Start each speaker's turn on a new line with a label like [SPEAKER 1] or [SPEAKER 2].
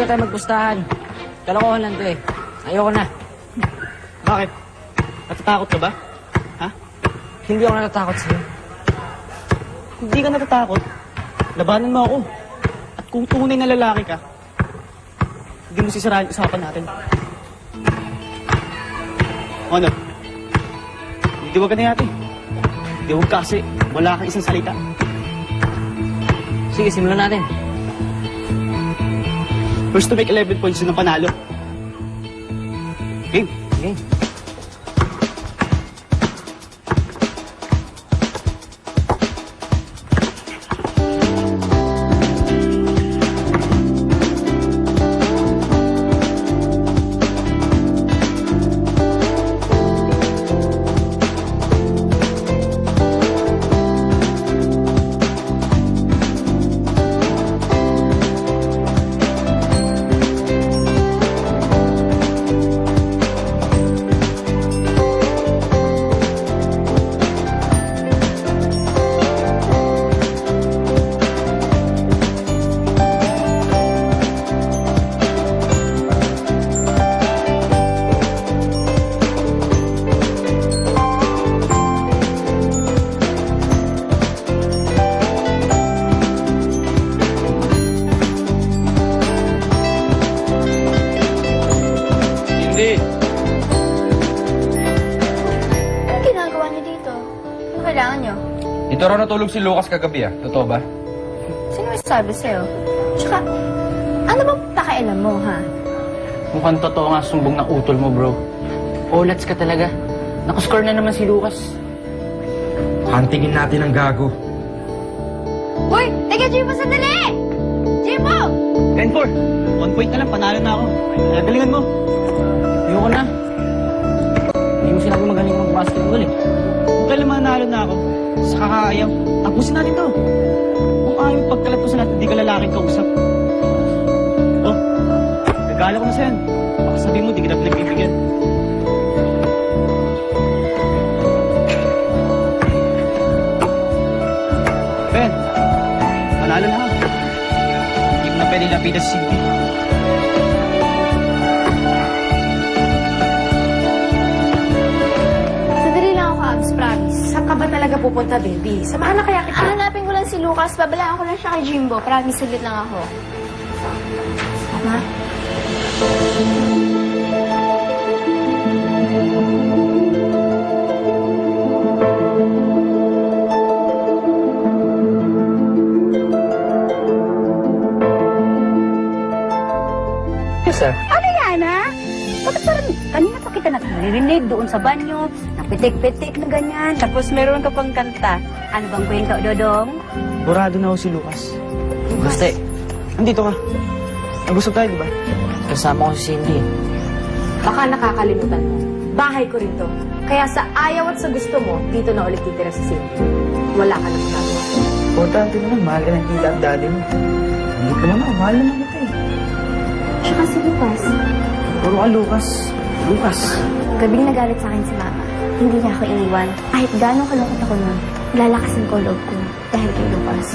[SPEAKER 1] na tayo magpustahan. Kalokohan lang to eh. Ayoko na.
[SPEAKER 2] Bakit? Natatakot ka ba? Ha?
[SPEAKER 1] Hindi ako natatakot sa'yo.
[SPEAKER 2] Hindi ka natatakot. Labanan mo ako. At kung tunay na lalaki ka, hindi mo sisirahan usapan natin. Ano? Hindi wag ka na yate. Hindi wag kasi wala kang isang salita.
[SPEAKER 1] Sige, simulan natin.
[SPEAKER 2] First to make 11 points yun ang panalo. Game.
[SPEAKER 1] Game.
[SPEAKER 2] Hindi.
[SPEAKER 3] Anong ginagawa niyo dito? Ano kailangan niyo?
[SPEAKER 4] Dito raw natulog si Lucas kagabi Totoo ba?
[SPEAKER 3] Sino may sabi sa'yo? Tsaka, ano bang pakialam mo, ha?
[SPEAKER 1] Mukhang totoo nga sumbong ng utol mo, bro. Olats ka talaga. Nakuscore na naman si Lucas.
[SPEAKER 4] Hantingin natin ang gago.
[SPEAKER 3] Uy! Teka, Jimbo, sandali! Jimbo!
[SPEAKER 2] 10-4. 1 point na lang, panalo na ako. Kaya galingan mo.
[SPEAKER 1] Ayoko na. Hindi mo sinabi magaling mag-basketball eh.
[SPEAKER 2] Kung kailan manalo na ako, sa kakaayaw, tapusin natin to. Kung ayaw pagkalatusan natin, di ka lalaking kausap. Oh, nagala ko na sa'yan. Baka sabihin mo, di kita pinagbibigyan. Ben, panalo na ako. Hindi mo na pwede lapitan si Cindy.
[SPEAKER 3] Sandali lang ako, Abs, promise.
[SPEAKER 5] Saan ka ba talaga pupunta, baby? Samahan na kaya kita.
[SPEAKER 3] Hanapin ko lang si Lucas. Babalaan ko lang siya kay Jimbo. Promise, saglit lang ako. Ma?
[SPEAKER 1] Yes, sir.
[SPEAKER 5] Ano yan, ha? Bakit parang kanina pa kita naririnig doon sa banyo, napitik-pitik na ganyan, tapos meron ka pang kanta. Ano bang kwento, Dodong?
[SPEAKER 2] Burado na ako si Lucas.
[SPEAKER 1] Basta,
[SPEAKER 2] Nandito ka. Nag-usap tayo, di ba?
[SPEAKER 1] kasama ko si Cindy.
[SPEAKER 5] Baka nakakalimutan mo. Bahay ko rin to. Kaya sa ayaw at sa gusto mo, dito na ulit titira si Cindy. Wala ka nang magagawa.
[SPEAKER 2] Importante mo lang, mahal ka ng tita at daddy mo. Hindi ka naman, mahal naman kita eh.
[SPEAKER 3] Tsaka si Lucas.
[SPEAKER 2] Puro ka, Lucas. Lucas.
[SPEAKER 3] Gabing nagalit sa akin si Mama. Hindi niya ako iniwan. Kahit gano'ng kalungkot ako nun, lalakasin ko loob ko dahil kay Lucas.